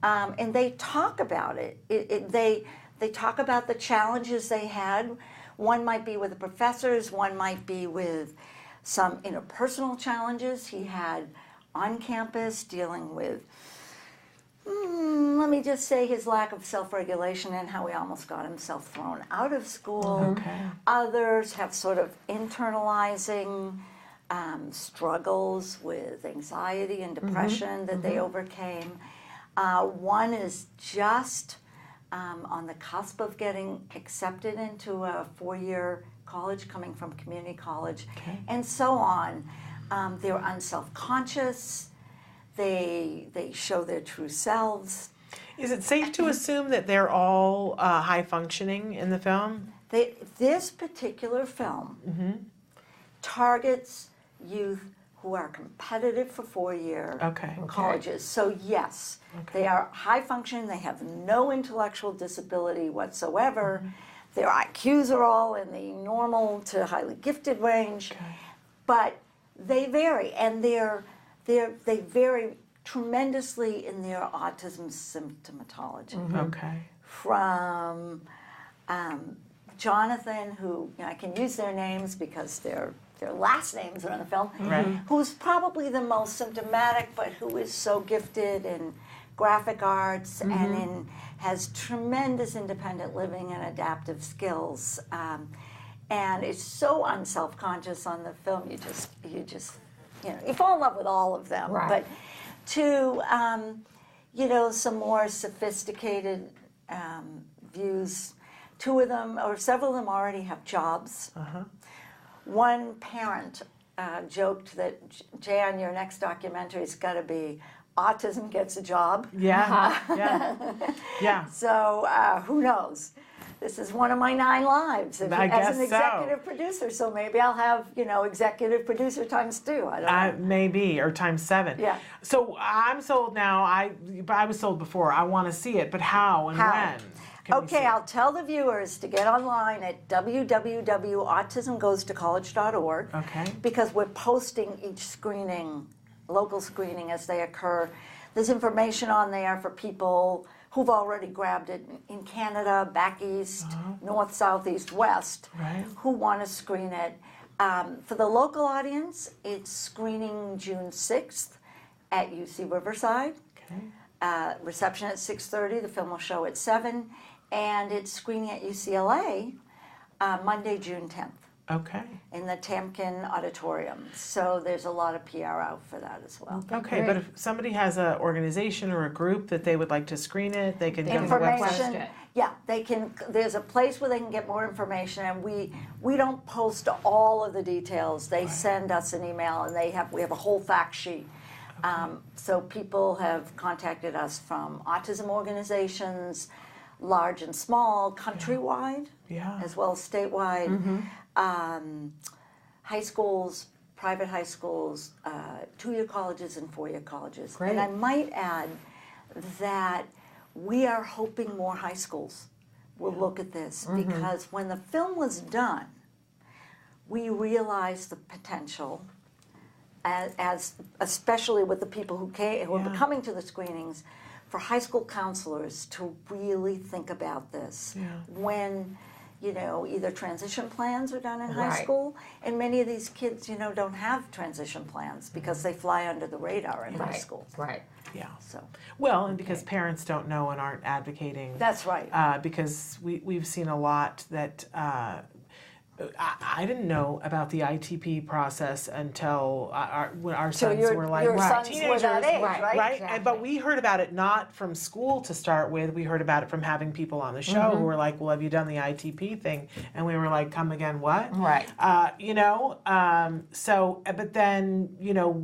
and they talk about it. They talk about the challenges they had. One might be with the professors, one might be with some interpersonal challenges he had on campus, dealing with, let me just say, his lack of self-regulation and how he almost got himself thrown out of school. Others have sort of internalizing struggles with anxiety and depression that they overcame. One is just on the cusp of getting accepted into a 4-year college, coming from community college, and so on. They're unself-conscious. They show their true selves. Is it safe to assume that they're all high-functioning in the film? This particular film targets youth who are competitive for 4-year colleges. So yes, they are high functioning, they have no intellectual disability whatsoever. Their IQs are all in the normal to highly gifted range, but they vary, and they vary tremendously in their autism symptomatology. From Jonathan, who, you know, I can use their names because their last names are in the film, who's probably the most symptomatic, but who is so gifted in graphic arts and has tremendous independent living and adaptive skills. And it's so unself-conscious on the film, you just, you know, you fall in love with all of them. But to, you know, some more sophisticated views, 2 of them, or several of them already have jobs. One parent joked that, Jay, on your next documentary, it's got to be autism gets a job. So who knows? This is one of my 9 lives as an executive producer, so maybe I'll have, you know, executive producer times 2. I don't know. Maybe, or times 7. So I'm sold now. I was sold before. I want to see it, but how and when? Okay, I'll tell the viewers to get online at www.autismgoestocollege.org because we're posting each screening, local screening, as they occur. There's information on there for people who've already grabbed it in Canada, back east, north, south, east, west, who want to screen it. For the local audience, it's screening June 6th at UC Riverside. Reception at 6:30, the film will show at 7, and it's screening at UCLA Monday, June 10th. Okay. in the Tamkin Auditorium. So there's a lot of PR out for that as well. Okay, but if somebody has an organization or a group that they would like to screen it, they can go to the website. Information, yeah, they can, there's a place where they can get more information, and we don't post all of the details. They send us an email, and we have a whole fact sheet. So people have contacted us from autism organizations, large and small, countrywide, as well as statewide, high schools, private high schools, 2-year colleges and 4-year colleges. Great. And I might add that we are hoping more high schools will look at this, because when the film was done, we realized the potential, as especially with the people who were coming to the screenings, for high school counselors to really think about this when, either transition plans are done in high school, and many of these kids, don't have transition plans because they fly under the radar in high school. Right. Yeah. So. Well, and because parents don't know and aren't advocating. That's right. Because we've seen a lot that I didn't know about the ITP process until when our sons were like teenagers, that age, right? Exactly. But we heard about it not from school to start with. We heard about it from having people on the show who were like, "Well, have you done the ITP thing?" And we were like, "Come again, what?" Right. So, but then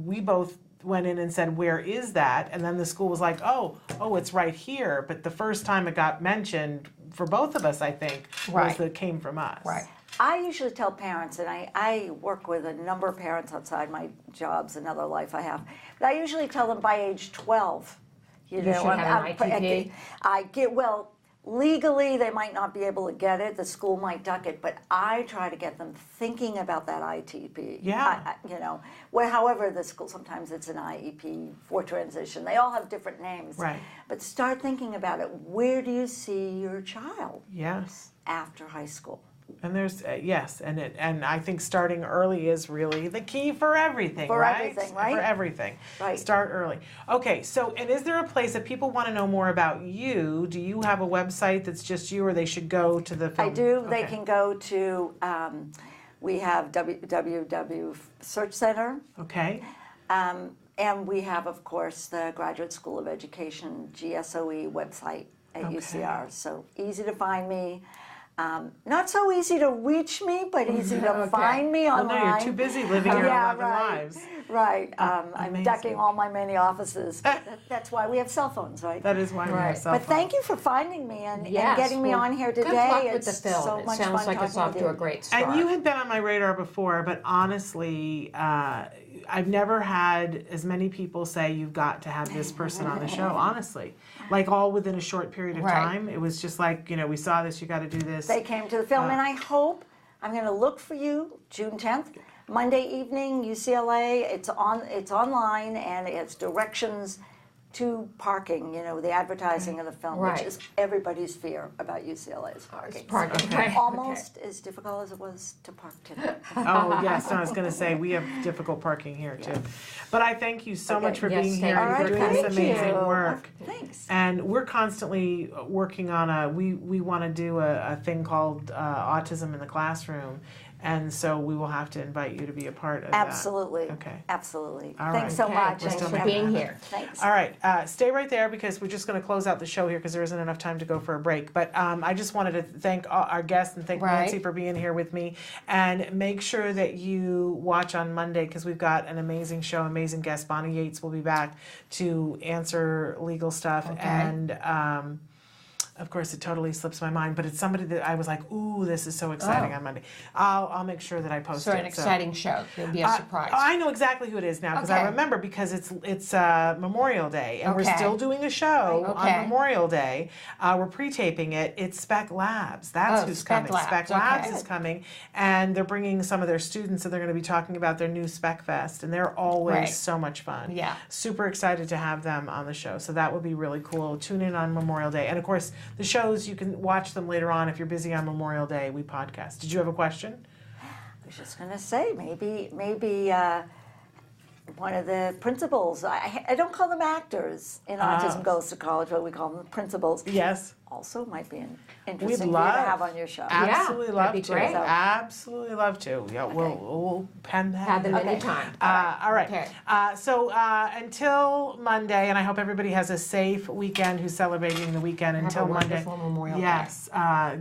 we both went in and said, "Where is that?" And then the school was like, "Oh, it's right here." But the first time it got mentioned for both of us, I think, was that it came from us. Right. I usually tell parents, and I work with a number of parents outside my jobs, another life I have, but I usually tell them by age 12, you should have an ITP. Legally they might not be able to get it, the school might duck it, but I try to get them thinking about that ITP. Yeah. However the school, sometimes it's an IEP for transition. They all have different names. Right. But start thinking about it. Where do you see your child? Yes. After high school? And there's and I think starting early is really the key for everything. For right? everything, right? For everything. Right. Start early. Okay. So, and is there a place that people want to know more about you? Do you have a website that's just you, or they should go to the film? I do. Okay. They can go to. We have www Search Center. Okay. And we have, of course, the Graduate School of Education GSOE website at UCR. So easy to find me. Not so easy to reach me, but easy to find me online. Well, no, you're too busy living your 11 lives. Right. I'm ducking all my many offices. That's why we have cell phones, right? That is why we have cell phones. But thank you for finding me and getting me on here today. Good luck with it's the film. so it much sounds fun like it's off talking to a great start. And you had been on my radar before, but honestly, I've never had as many people say you've got to have this person on the show, honestly. Like all within a short period of time. It was just like, we saw this, you got to do this. They came to the film, and I hope, I'm going to look for you June 10th, Monday evening, UCLA. It's online, and it's directions to parking, the advertising of the film, which is everybody's fear about UCLA's parking. Almost as difficult as it was to park today. Oh, yes. No, I was going to say, we have difficult parking here, too. But I thank you so much for being here and for doing this amazing work. Thanks. And we're constantly working on we want to do a thing called Autism in the Classroom. And so we will have to invite you to be a part of Absolutely. that. Okay. Absolutely. All Thanks so much. Thanks for being here. Thanks. All right. Stay right there because we're just going to close out the show here because there isn't enough time to go for a break. But I just wanted to thank our guests and thank Nancy for being here with me. And make sure that you watch on Monday because we've got an amazing show, amazing guest. Bonnie Yates will be back to answer legal stuff. And of course, it totally slips my mind, but it's somebody that I was like, ooh, this is so exciting on Monday. I'll make sure that I post it. So an exciting show. It'll be a surprise. I know exactly who it is now because I remember because it's Memorial Day and we're still doing a show on Memorial Day. We're pre-taping it. It's Spec Labs. That's who's coming. Spec Labs is coming, and they're bringing some of their students, and they're going to be talking about their new Spec Fest, and they're always so much fun. Yeah. Super excited to have them on the show. So that would be really cool. Tune in on Memorial Day, and of course. The shows, you can watch them later on if you're busy on Memorial Day. We podcast. Did you have a question? I was just going to say, maybe one of the principals, I don't call them actors in Autism Goes to College, but we call them principals. Yes. also might be We'd interesting for you to love, have on your show. absolutely love that'd be to. great. Absolutely love to. Yeah, we'll pen that. Have them in. anytime. All right. Okay. So until Monday, and I hope everybody has a safe weekend who's celebrating the weekend until a Monday. wonderful Memorial Day. Yes.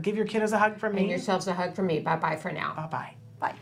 Give your kiddos a hug from me. And yourselves a hug from me. Bye-bye for now. Bye-bye. Bye.